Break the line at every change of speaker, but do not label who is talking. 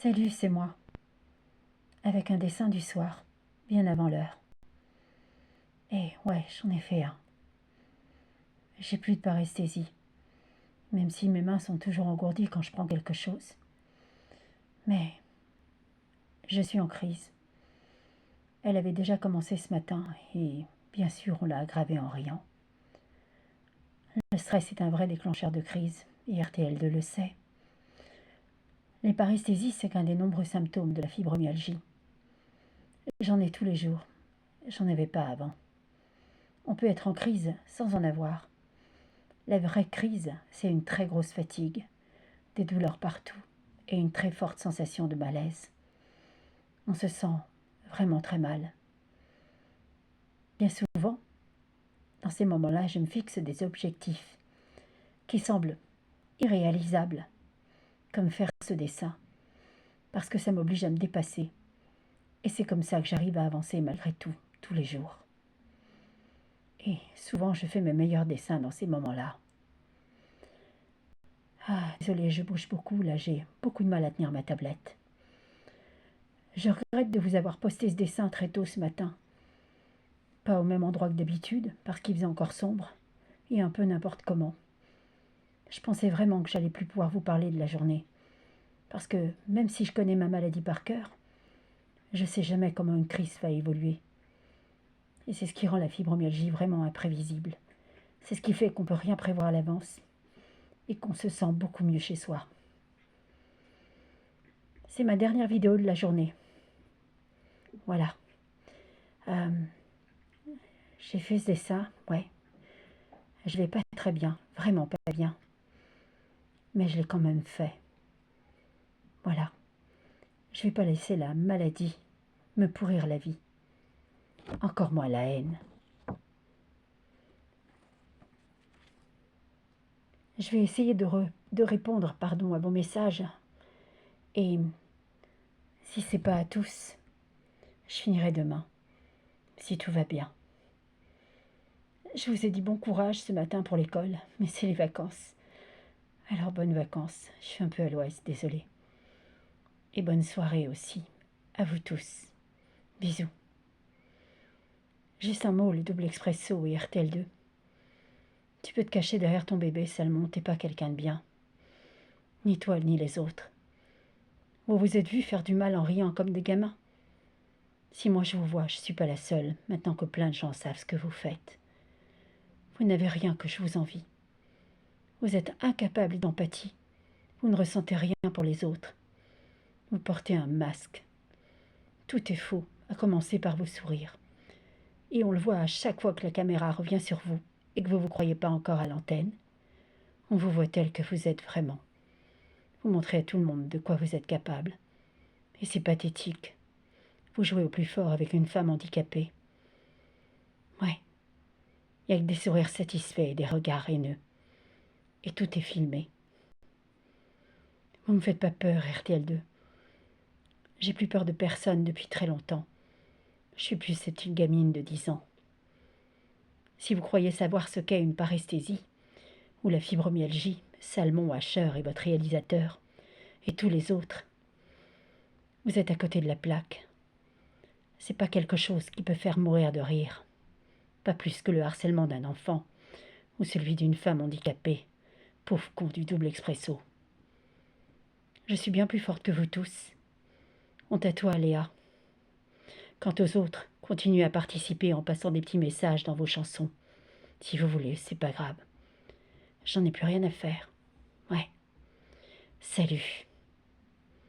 Salut, c'est moi, avec un dessin du soir, bien avant l'heure. Et ouais, j'en ai fait un. J'ai plus de paresthésie, même si mes mains sont toujours engourdies quand je prends quelque chose. Mais je suis en crise. Elle avait déjà commencé ce matin et bien sûr on l'a aggravée en riant. Le stress est un vrai déclencheur de crise et RTL2 le sait. Les paresthésies, c'est qu'un des nombreux symptômes de la fibromyalgie. J'en ai tous les jours. J'en avais pas avant. On peut être en crise sans en avoir. La vraie crise, c'est une très grosse fatigue, des douleurs partout et une très forte sensation de malaise. On se sent vraiment très mal. Bien souvent, dans ces moments-là, je me fixe des objectifs qui semblent irréalisables, comme faire ce dessin, parce que ça m'oblige à me dépasser. Et c'est comme ça que j'arrive à avancer malgré tout, tous les jours. Et souvent, je fais mes meilleurs dessins dans ces moments-là. Ah, désolée, je bouge beaucoup, là j'ai beaucoup de mal à tenir ma tablette. Je regrette de vous avoir posté ce dessin très tôt ce matin. Pas au même endroit que d'habitude, parce qu'il faisait encore sombre, et un peu n'importe comment. Je pensais vraiment que j'allais plus pouvoir vous parler de la journée. Parce que, même si je connais ma maladie par cœur, je sais jamais comment une crise va évoluer. Et c'est ce qui rend la fibromyalgie vraiment imprévisible. C'est ce qui fait qu'on peut rien prévoir à l'avance, et qu'on se sent beaucoup mieux chez soi. C'est ma dernière vidéo de la journée. Voilà. J'ai fait ce dessin, ouais. Je vais pas très bien, vraiment pas bien. Mais je l'ai quand même fait. Voilà. Je vais pas laisser la maladie me pourrir la vie. Encore moins la haine. Je vais essayer de répondre à vos messages. Et si c'est pas à tous, je finirai demain, si tout va bien. Je vous ai dit bon courage ce matin pour l'école, mais c'est les vacances. Alors bonnes vacances, je suis un peu à l'ouest, désolée. Et bonne soirée aussi, à vous tous. Bisous. Juste un mot, le double expresso et RTL2. Tu peux te cacher derrière ton bébé, Salmon, t'es pas quelqu'un de bien. Ni toi, ni les autres. Vous vous êtes vus faire du mal en riant comme des gamins. Si moi je vous vois, je suis pas la seule, maintenant que plein de gens savent ce que vous faites. Vous n'avez rien que je vous envie. Vous êtes incapable d'empathie. Vous ne ressentez rien pour les autres. Vous portez un masque. Tout est faux, à commencer par vos sourires. Et on le voit à chaque fois que la caméra revient sur vous et que vous ne vous croyez pas encore à l'antenne. On vous voit tel que vous êtes vraiment. Vous montrez à tout le monde de quoi vous êtes capable. Et c'est pathétique. Vous jouez au plus fort avec une femme handicapée. Ouais. Il n'y a que des sourires satisfaits et des regards haineux. Et tout est filmé. Vous ne me faites pas peur, RTL2. J'ai plus peur de personne depuis très longtemps. Je suis plus cette gamine de 10 ans. Si vous croyez savoir ce qu'est une paresthésie, ou la fibromyalgie, Salmon, Asher est votre réalisateur, et tous les autres, vous êtes à côté de la plaque. C'est pas quelque chose qui peut faire mourir de rire. Pas plus que le harcèlement d'un enfant, ou celui d'une femme handicapée, pauvre con du double expresso. Je suis bien plus forte que vous tous. Honte à toi, Léa. Quant aux autres, continuez à participer en passant des petits messages dans vos chansons. Si vous voulez, c'est pas grave. J'en ai plus rien à faire. Ouais. Salut.